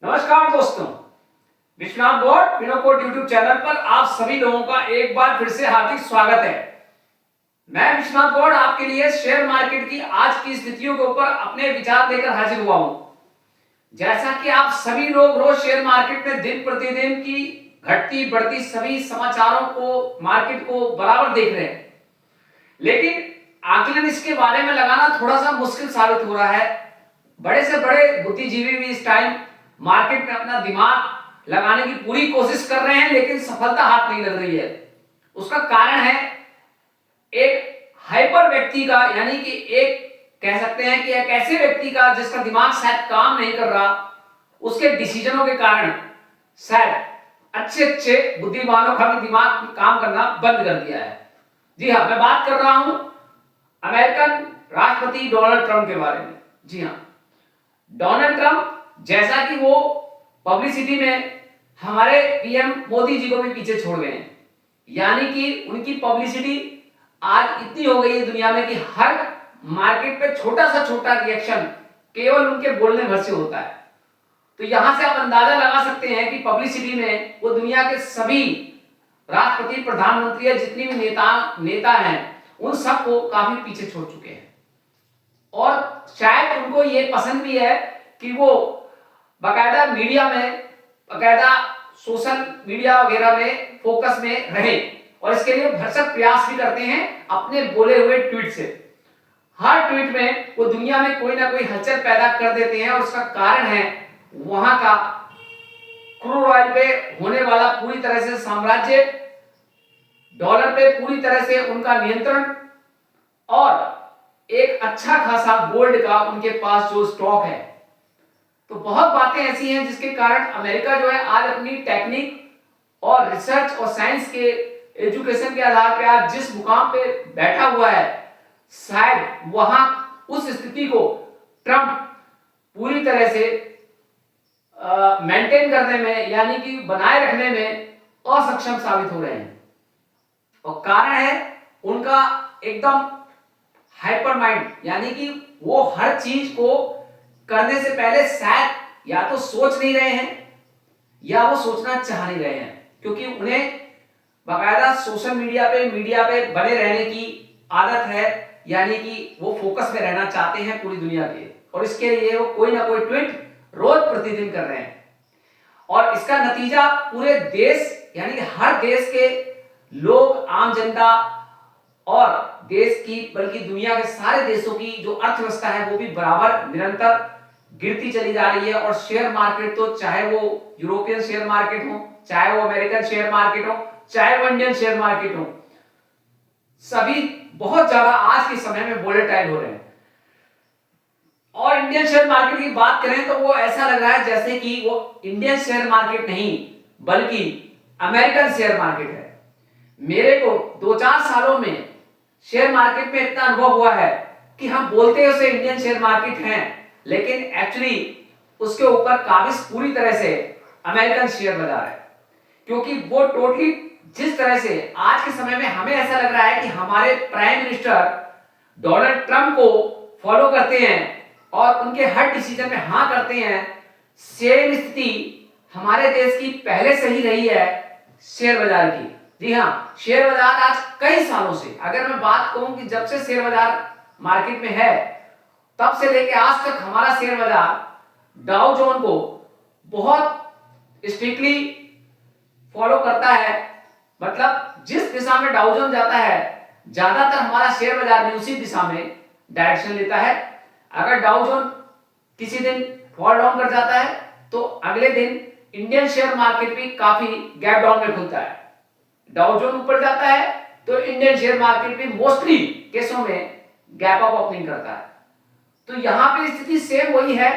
नमस्कार दोस्तों, Vishwanath board विनोकोड YouTube channel पर आप सभी लोगों का एक बार फिर से हार्दिक स्वागत है। मैं विश्वनाथ बोर्ड आपके लिए शेयर मार्केट की आज की स्थितियों के ऊपर अपने विचार लेकर हाजिर हुआ हूं। जैसा कि आप सभी लोग रोज शेयर मार्केट में दिन प्रतिदिन की घटती बढ़ती सभी समाचारों को, मार्केट को बराबर देख रहे हैं, लेकिन आकलन इसके बारे में लगाना थोड़ा सा मुश्किल साबित हो रहा है। बड़े से बड़े बुद्धिजीवी भी इस टाइम मार्केट में अपना दिमाग लगाने की पूरी कोशिश कर रहे हैं, लेकिन सफलता हाथ नहीं लग रही है। उसका कारण है एक हाइपर व्यक्ति का, यानी कि एक कह सकते हैं कि एक ऐसे व्यक्ति का जिसका दिमाग शायद काम नहीं कर रहा, उसके डिसीजनों के कारण शायद अच्छे अच्छे बुद्धिमानों का भी दिमाग काम करना बंद कर दिया है। जी हाँ, मैं बात कर रहा हूं अमेरिकन राष्ट्रपति डोनाल्ड ट्रंप के बारे में। जी हाँ, डोनाल्ड ट्रंप जैसा कि वो पब्लिसिटी में हमारे पीएम मोदी जी को भी पीछे छोड़ गए हैं, यानी कि उनकी पब्लिसिटी आज इतनी हो गई है दुनिया में कि हर मार्केट पे छोटा सा छोटा रिएक्शन केवल उनके बोलने भर से होता है। तो यहां से आप अंदाजा लगा सकते हैं कि पब्लिसिटी में वो दुनिया के सभी राष्ट्रपति, प्रधानमंत्री या जितनी भी नेता हैं, उन सबको काफी पीछे छोड़ चुके हैं। और शायद उनको ये पसंद भी है कि वो बाकायदा मीडिया में, बाकायदा सोशल मीडिया वगैरह में फोकस में रहे, और इसके लिए भरसक प्रयास भी करते हैं अपने बोले हुए ट्वीट से। हर ट्वीट में वो दुनिया में कोई ना कोई हलचल पैदा कर देते हैं, और उसका कारण है वहां का क्रूड ऑयल पे होने वाला पूरी तरह से साम्राज्य, डॉलर पे पूरी तरह से उनका नियंत्रण, और एक अच्छा खासा गोल्ड का उनके पास जो स्टॉक है। तो बहुत बातें ऐसी हैं जिसके कारण अमेरिका जो है आज अपनी टेक्निक और रिसर्च और साइंस के एजुकेशन के आधार पर आज जिस मुकाम पे बैठा हुआ है, शायद वहां उस स्थिति को ट्रंप पूरी तरह से मेंटेन करने में, यानी कि बनाए रखने में असक्षम साबित हो रहे हैं। और कारण है उनका एकदम हाइपर माइंड, यानी कि वो हर चीज को करने से पहले शायद या तो सोच नहीं रहे हैं या वो सोचना चाह नहीं रहे हैं, क्योंकि उन्हें बाकायदा सोशल मीडिया पे बने रहने की आदत है, यानी कि वो फोकस में रहना चाहते हैं पूरी दुनिया के, और इसके लिए वो कोई ना कोई ट्वीट रोज प्रतिदिन कर रहे हैं। और इसका नतीजा पूरे देश, यानी कि हर देश के लोग, आम जनता और देश की बल्कि दुनिया के सारे देशों की जो अर्थव्यवस्था है वो भी बराबर निरंतर गिरती चली जा रही है। और शेयर मार्केट तो चाहे वो यूरोपियन शेयर मार्केट हो, चाहे वो अमेरिकन शेयर मार्केट हो, चाहे वो इंडियन शेयर मार्केट हो, सभी बहुत ज्यादा आज के समय में वोलेटाइल हो रहे हैं। और इंडियन शेयर मार्केट की बात करें तो वो ऐसा लग रहा है जैसे कि वो इंडियन शेयर मार्केट नहीं बल्कि अमेरिकन शेयर मार्केट है। मेरे को 2-4 सालों में शेयर मार्केट में इतना अनुभव हुआ है कि हम बोलते हैं उसे इंडियन शेयर मार्केट है, लेकिन एक्चुअली उसके ऊपर काबिज पूरी तरह से अमेरिकन शेयर बाजार है। क्योंकि वो टोटली जिस तरह से आज के समय में हमें ऐसा लग रहा है कि हमारे प्राइम मिनिस्टर डोनाल्ड ट्रंप को फॉलो करते हैं और उनके हर डिसीजन में हाँ करते हैं, सेम स्थिति हमारे देश की पहले से ही रही है शेयर बाजार की। जी हाँ, शेयर बाजार आज कई सालों से, अगर मैं बात कहूं कि जब से शेयर बाजार मार्केट में है तब से लेके आज तक हमारा शेयर बाजार डाउ जोन को बहुत स्ट्रिक्टली फॉलो करता है। मतलब जिस दिशा में डाउ जोन जाता है ज्यादातर हमारा शेयर बाजार भी उसी दिशा में डायरेक्शन लेता है। अगर डाउ जोन किसी दिन फॉल डाउन कर जाता है तो अगले दिन इंडियन शेयर मार्केट भी काफी गैप डाउन में खुलता है। डाउ जोन ऊपर जाता है तो इंडियन शेयर मार्केट भी मोस्टली केसों में गैप अप ओपनिंग करता है। तो यहां पे स्थिति सेम वही है।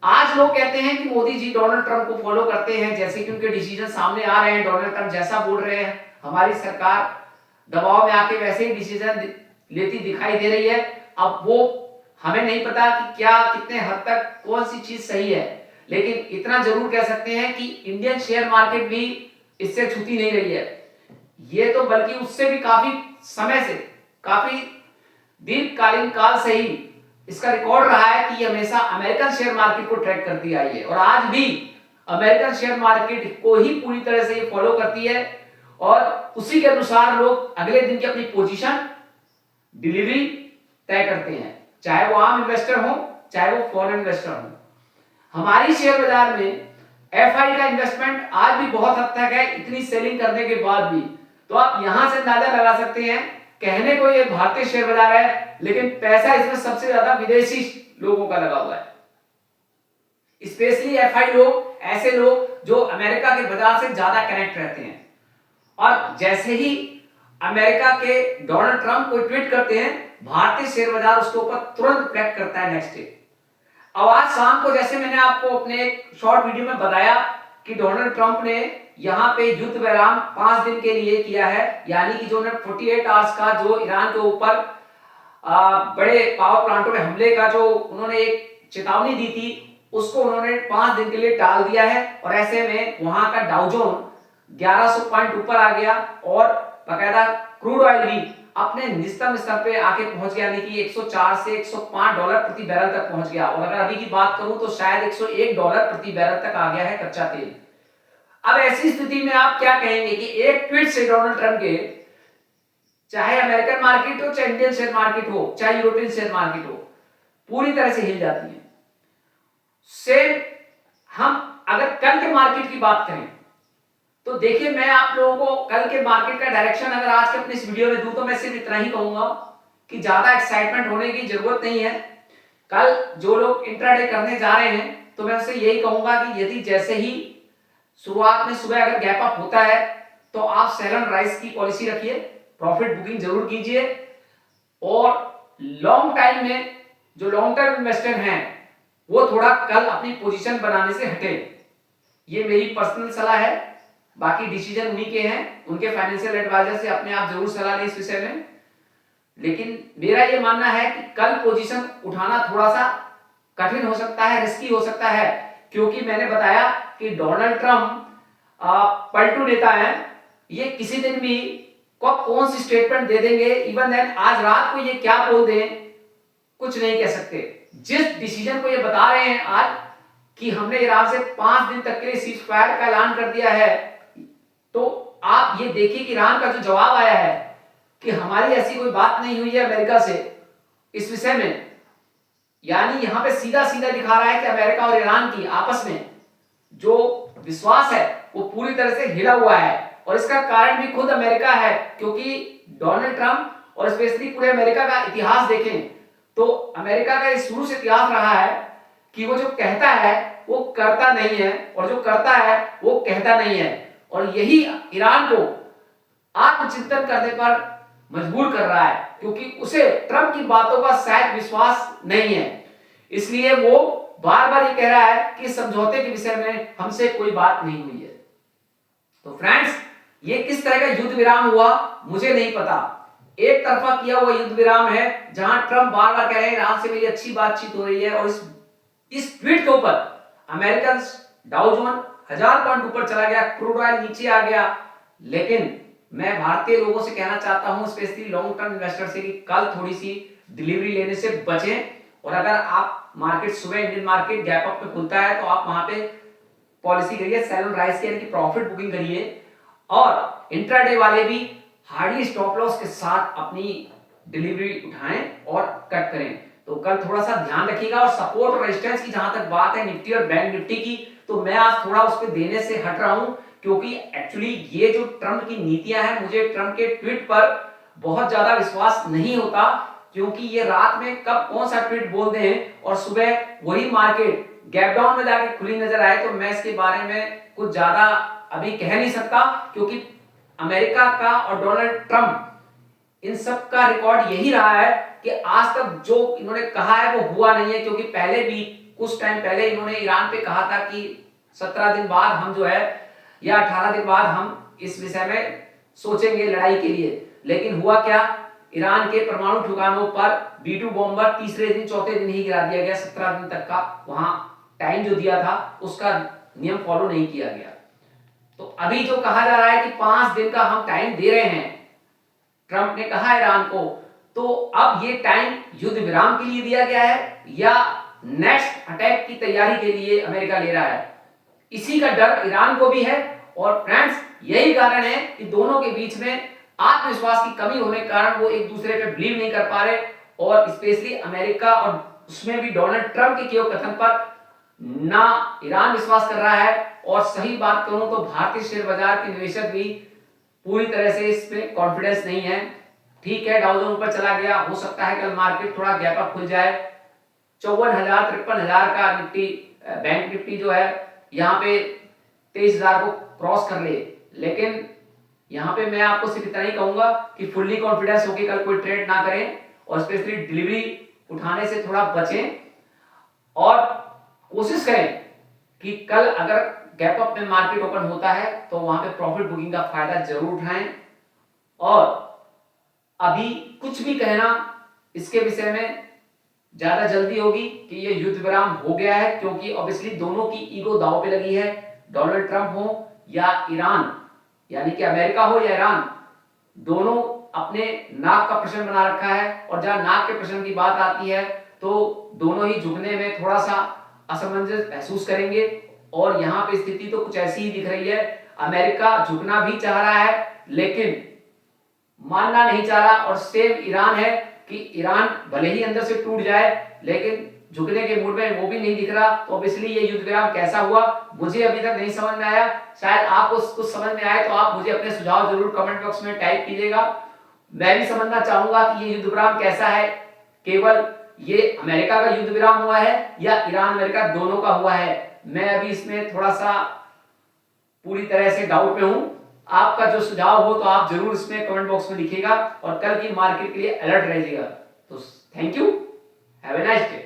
आज लोग कहते हैं कि मोदी जी डोनाल्ड ट्रंप को फॉलो करते हैं, जैसे कि उनके डिसीजन सामने आ रहे हैं, डोनाल्ड ट्रंप जैसा बोल रहे हैं, हमारी सरकार दबाव में आके वैसे ही डिसीजन लेती दिखाई दे रही है। अब वो हमें नहीं पता कि क्या कितने हद तक कौन सी चीज सही है, लेकिन इतना जरूर कह सकते हैं कि इंडियन शेयर मार्केट भी इससे छूती नहीं रही है। ये तो बल्कि उससे भी काफी समय से, काफी दीर्घकालीन काल से ही इसका रिकॉर्ड रहा है कि ये हमेशा अमेरिकन शेयर मार्केट को ट्रैक करती आई है और आज भी अमेरिकन शेयर मार्केट को ही पूरी तरह से ये फॉलो करती है और उसी के अनुसार लोग अगले दिन की अपनी पोजीशन डिलीवरी तय करते हैं, चाहे वो आम इन्वेस्टर हो चाहे वो फॉरेन इन्वेस्टर हो। हमारी शेयर बाजार में एफआई का इन्वेस्टमेंट आज भी बहुत हद तक है, इतनी सेलिंग करने के बाद भी। तो आप यहां से अंदाजा लगा सकते हैं, कहने को ये भारतीय शेयर बाजार है लेकिन पैसा इसमें सबसे ज्यादा विदेशी लोगों का लगा हुआ है, स्पेशली एफआई लोग, ऐसे लोग जो अमेरिका के बाजार से ज्यादा कनेक्ट रहते हैं। और जैसे ही अमेरिका के डोनाल्ड ट्रंप कोई ट्वीट करते हैं, भारतीय शेयर बाजार उसके ऊपर तुरंत रिफ्लेक्ट करता है नेक्स्ट डे। अब आज शाम को जैसे मैंने आपको अपने एक शॉर्ट वीडियो में बताया कि डोनाल्ड ट्रंप ने यहां पे युद्ध विराम 5 दिन के लिए किया है, यानी कि जो 48 आवर्स का जो ईरान के ऊपर बड़े पावर प्लांटों में हमले का जो उन्होंने एक चेतावनी दी थी, उसको उन्होंने 5 दिन के लिए टाल दिया है। और ऐसे में वहां का डाउ जोन 1100 पॉइंट ऊपर आ गया और बाकायदा क्रूड ऑयल भी अपने निस्तम स्तर पे आके पहुंच गया, यानी कि 104 से 105 डॉलर प्रति बैरल तक पहुंच गया। और अगर अभी की बात करूं तो शायद 101 डॉलर प्रति बैरल तक आ गया है कच्चा तेल। अब ऐसी स्थिति में आप क्या कहेंगे कि एक ट्वीट से डोनाल्ड ट्रंप के, चाहे अमेरिकन मार्केट हो, चाहे इंडियन शेयर मार्केट हो, चाहे यूरोपियन शेयर मार्केट हो, पूरी तरह से हिल जाती है। सेम हम अगर कल के मार्केट की बात करें तो देखिए, मैं आप लोगों को कल के मार्केट का डायरेक्शन अगर आज के अपने इस वीडियो में दूं तो मैं सिर्फ इतना ही कहूंगा कि ज्यादा एक्साइटमेंट होने की जरूरत नहीं है। कल जो लोग इंट्राडे करने जा रहे हैं तो मैं उनसे यही कहूंगा कि यदि जैसे ही शुरुआत में सुबह अगर गैप अप होता है तो आप सेल एंड राइज की पॉलिसी रखिए, प्रॉफिट बुकिंग जरूर कीजिए। और लॉन्ग टाइम में जो लॉन्ग टर्म इन्वेस्टर हैं वो थोड़ा कल अपनी पोजीशन बनाने से हटे, ये मेरी पर्सनल सलाह है। बाकी डिसीजन उन्हीं के हैं, उनके फाइनेंशियल एडवाइजर से अपने आप जरूर सलाह लें इस विषय में। लेकिन मेरा ये मानना है कि कल पोजीशन उठाना थोड़ा सा कठिन हो सकता है, रिस्की हो सकता है, क्योंकि मैंने बताया कि डोनाल्ड ट्रंप पलटू नेता है, ये किसी दिन भी कौन सी स्टेटमेंट दे देंगे, इवन देन आज रात को ये क्या बोल दें कुछ नहीं कह सकते। जिस डिसीजन को ये बता रहे हैं आज कि हमने ईरान से 5 दिन तक के लिए सीज फायर का ऐलान कर दिया है, तो आप ये देखिए कि ईरान का जो जवाब आया है कि हमारी ऐसी कोई बात नहीं हुई है अमेरिका से इस विषय में, यानी यहां पे सीधा सीधा दिखा रहा है कि अमेरिका और ईरान की आपस में जो विश्वास है वो पूरी तरह से हिला हुआ है। और इसका कारण भी खुद अमेरिका है, क्योंकि डोनाल्ड ट्रंप और स्पेशली पूरे अमेरिका का इतिहास देखें तो अमेरिका का शुरू से इतिहास रहा है कि वो जो कहता है वो करता नहीं है और जो करता है वो कहता नहीं है। और यही ईरान को आत्मचिंतन करने पर मजबूर कर रहा है, क्योंकि उसे ट्रंप की बातों का शायद विश्वास नहीं है। इसलिए वो बार बार ये कह रहा है कि समझौते के विषय में हमसे कोई बात नहीं हुई है। तो फ्रेंड्स, ये किस तरह का युद्ध विराम हुआ मुझे नहीं पता। एक तरफा किया हुआ युद्ध विराम है जहां ट्रंप बार बार कह रहे हैं ईरान से मेरी अच्छी बातचीत हो रही है, और इस ट्वीट के ऊपर अमेरिकन डाउ जोन 1000 पॉइंट ऊपर चला गया, क्रूड ऑयल नीचे आ गया। लेकिन मैं भारतीय लोगों से कहना चाहता हूं, स्पेशली लॉन्ग टर्म इन्वेस्टर से, कि कल थोड़ी सी डिलीवरी लेने से बचें। और अगर आप मार्केट सुबह इंडियन मार्केट गैप अप पे खुलता है तो आप वहां पे पॉलिसी करिए, सेल एंड राइज की, यानी कि प्रॉफिट बुकिंग करिए। और इंट्राडे वाले भी हार्डली स्टॉप लॉस के साथ अपनी डिलीवरी उठाएं और कट करें। तो कल थोड़ा सा ध्यान रखिएगा। और सपोर्ट और रेजिस्टेंस की जहां तक बात है निफ्टी और बैंक निफ्टी की, तो मैं आज थोड़ा उस पर देने से हट रहा हूं, क्योंकि एक्चुअली ये जो ट्रंप की नीतियां हैं, मुझे ट्रंप के ट्वीट पर बहुत ज्यादा विश्वास नहीं होता, क्योंकि ये रात में कब कौन सा ट्वीट बोल दें और सुबह वही मार्केट गैप डाउन में जाके खुली नजर आए, तो मैं इसके बारे में कुछ ज्यादा अभी कह नहीं सकता। क्योंकि अमेरिका का और डोनाल्ड ट्रंप इन सब का रिकॉर्ड यही रहा है कि आज तक जो इन्होंने कहा है वो हुआ नहीं है। क्योंकि पहले भी कुछ टाइम पहले इन्होंने ईरान पे कहा था कि 17 दिन बाद हम जो है, या 18 दिन बाद हम इस विषय में सोचेंगे लड़ाई के लिए। लेकिन हुआ क्या, ईरान के परमाणु ठिकानों पर B2 बॉम्बर तीसरे दिन चौथे दिन ही गिरा दिया गया। 17 दिन तक का वहां टाइम जो दिया था उसका नियम फॉलो नहीं किया गया। तो अभी जो कहा जा रहा है कि 5 दिन का हम टाइम दे रहे हैं, ट्रंप ने कहा ईरान को, तो अब ये टाइम युद्ध विराम के लिए दिया गया है या नेक्स्ट अटैक की तैयारी के लिए अमेरिका ले रहा है, इसी का डर ईरान को भी है। और फ्रेंड्स, यही कारण है कि दोनों के बीच में आत्मविश्वास की कमी होने के कारण वो एक दूसरे पे बिलीव नहीं कर पा रहे, और स्पेशली अमेरिका और उसमें भी डोनाल्ड ट्रंप के कथन पर ना ईरान विश्वास कर रहा है, और सही बात करूं तो भारतीय शेयर बाजार के निवेशक भी पूरी तरह से इसमें कॉन्फिडेंस नहीं है। ठीक है, डाउ जोन ऊपर चला गया, हो सकता है कल मार्केट थोड़ा गैप अप खुल जाए, 54,000 53,000 का निफ्टी बैंक निफ्टी जो है यहाँ पे 23,000 को क्रॉस कर ले। लेकिन यहाँ पे मैं आपको सिर्फ इतना ही कहूंगा कि फुल्ली कॉन्फिडेंस होकर कल कोई ट्रेड ना करें, और स्पेशली डिलीवरी उठाने से थोड़ा बचें, और कोशिश करें कि कल अगर गैप अप में मार्केट ओपन होता है तो वहां पे प्रॉफिट बुकिंग का फायदा जरूर उठाएं। और अभी कुछ भी कहना इसके विषय में ज्यादा जल्दी होगी कि ये युद्ध विराम हो गया है, क्योंकि ऑब्वियसली दोनों की ईगो दांव पे लगी है। डोनाल्ड ट्रंप हो या ईरान, यानी कि अमेरिका हो या ईरान, दोनों अपने नाक का प्रश्न बना रखा है, और जहां नाक के प्रश्न की बात आती है तो दोनों ही झुकने में थोड़ा सा असमंजस महसूस करेंगे। और यहाँ पे स्थिति तो कुछ ऐसी ही दिख रही है, अमेरिका झुकना भी चाह रहा है लेकिन मानना नहीं चाह रहा, और सेम ईरान है कि ईरान भले ही अंदर से टूट जाए लेकिन झुकने के मूड में वो भी नहीं दिख रहा। तो ऑब्वियसली ये युद्ध विराम कैसा हुआ मुझे अभी तक नहीं समझ में आया, शायद आपको कुछ समझ में आए तो आप मुझे अपने सुझाव जरूर कमेंट बॉक्स में टाइप कीजिएगा। मैं भी समझना चाहूंगा कि ये युद्ध विराम कैसा है, केवल ये अमेरिका का युद्ध विराम हुआ है या ईरान अमेरिका दोनों का हुआ है। मैं अभी इसमें थोड़ा सा पूरी तरह से डाउट में हूं। आपका जो सुझाव हो तो आप जरूर इसमें कमेंट बॉक्स में लिखिएगा, और कल की मार्केट के लिए अलर्ट रहिएगा। तो thank you, have a nice day.